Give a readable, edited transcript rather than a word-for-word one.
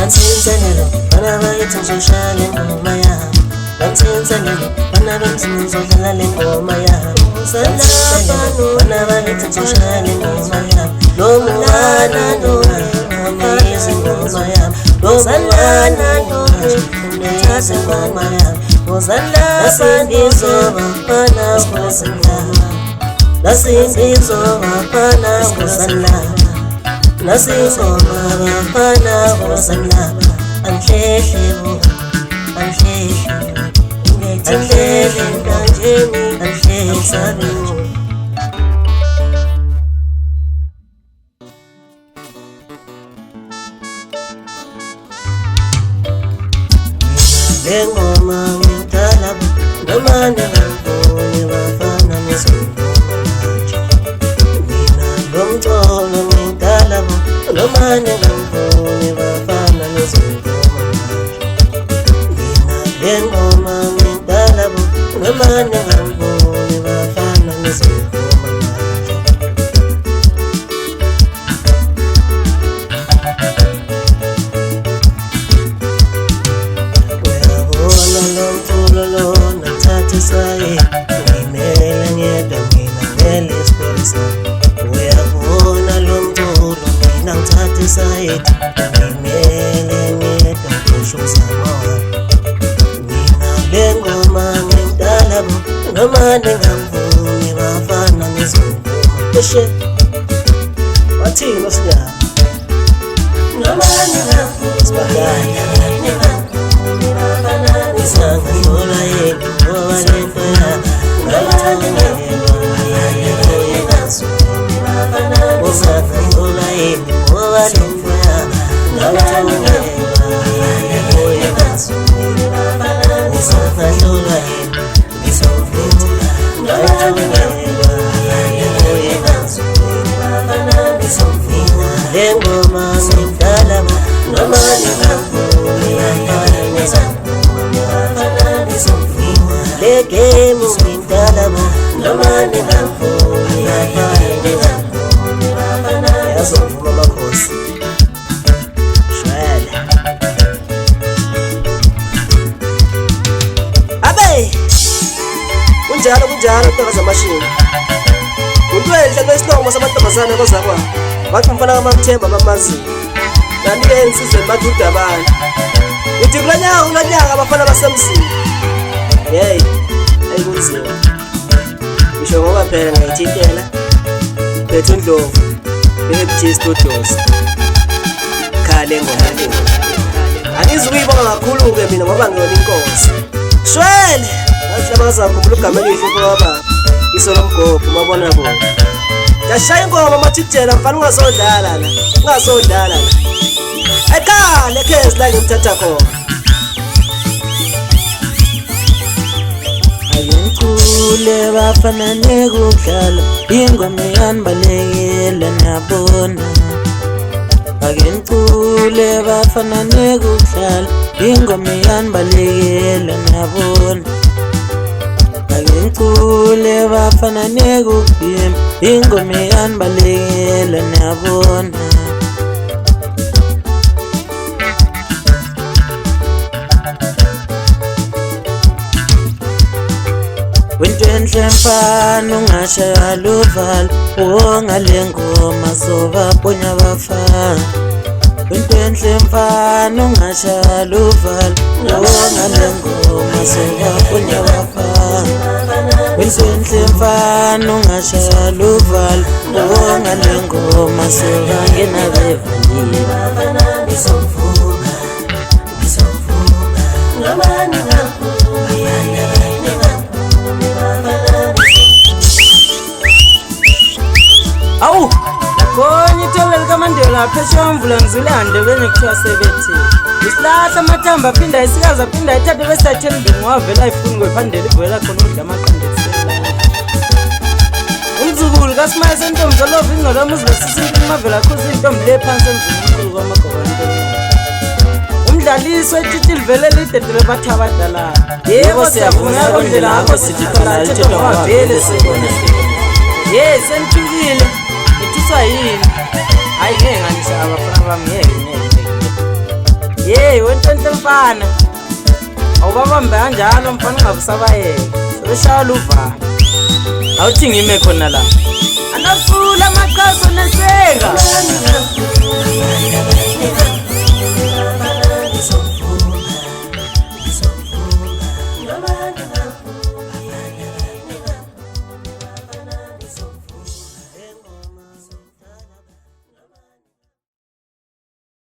Nansinselelo bana bakithi ngizoshaya le ngoma yami. Nansinselelo bana bakithi ngizodlala le ngoma yami. Nansinselelo bana bakithi ngizoshaya le ngoma yami. Lo mngani uneyeza ingoma yami. Lo mngani uneyeza ingoma yami. Nasindizoba bana ngosala. Nasindizoba bana ngosala. Nasingoma bafana ngosala. Anhlehle bo, anhlehle, anhlehle kanjeni, anhlehle sabi. Lengoma ngidala noma ningafuni bafana ngizongoma manje. Mina lo mculo ngidala noma ningafuni bafana ngizongoma manje. Mina lengoma ngidala noma ningafuni bafana ngizongoma manje. Ngimele ngedwa mina ngelesi polisa. Uyabona lo mculo mina ngithatha isayidi. Ngimele ngedwa ngisho umzamo wami. Mina le ngoma ngimdala noma ningangivuni bafana ngizongoma. Eshe wathini sinyama noma ningangivuni sibaganya ningangivuni bafana ngizongoma yethu ngoba lento yami. Lengoma ngidala noma ningafuni le game ngidala noma ningafuni yazovuma amakhosi shwele abe kunjalo ntoka zamashini untwenhle kwesinongo samantombazane kozakwa bathi umfana kaMamthemba bamazi kanti ke insizwe bathi udabana uthi kulanyaka abafana basemsini hey ayikunzima ngisho ngoba phela ngayithintela bethu Ndlovu beBT Studios khale ngoma angizukuyibonga kakhulu ke mina ngoba ngiyona inkosi shwele ahlaba ngikhumbula igama elihle ngoba isolo mgobho mabona bona yashaya ingoma mathijela mfana ungazodlala la ekhale khezi la ngimthatha khona. Ayengicule bafana nekudlala ingoma yanbalekela nabona. Ayengicule bafana nekudlala ingoma yanbalekela nabona. Ayengicule bafana nekubhema ingoma yanbalekela nabona. Wentwenhle mfana ungashaya luvalo wonga lengoma sobaponya bafana. Wentwenhle mfana ungashaya luvalo wonga lengoma sobaponya bafana. Wentwenhle mfana ungashaya luvalo wonga lengoma sobangena bevalile. Ngizovuma noma ningafuni awu konye itholela kaMandela phesheya mvula ngizilande benekuthiwa sebethi isilahla amathamba aphinda isikazi aphinda ithathe besathela imbingi wavela ayifuni kwephandela ivela khona udla amaqandisela umzukulu kaSimaya sentombi zolova ingcolwami uzilesisintini mavela khuza intombi le phansi emzini kwamagobanto umdlaliso etshitshi livele lidedele bathi abadala yebo siyavuma yakondlela ngakho sithi khona thethwa ngavele sibona senthukile ithiswa yini hayi ngeke nganisa abafana bami ngeke Hey, wenhle mfana. Awubabambe kanjalo mfana ungabusabayeka. Sebeshaya uvalo. Awuthi ngime khona la. Anafula amaqhaso nesenga.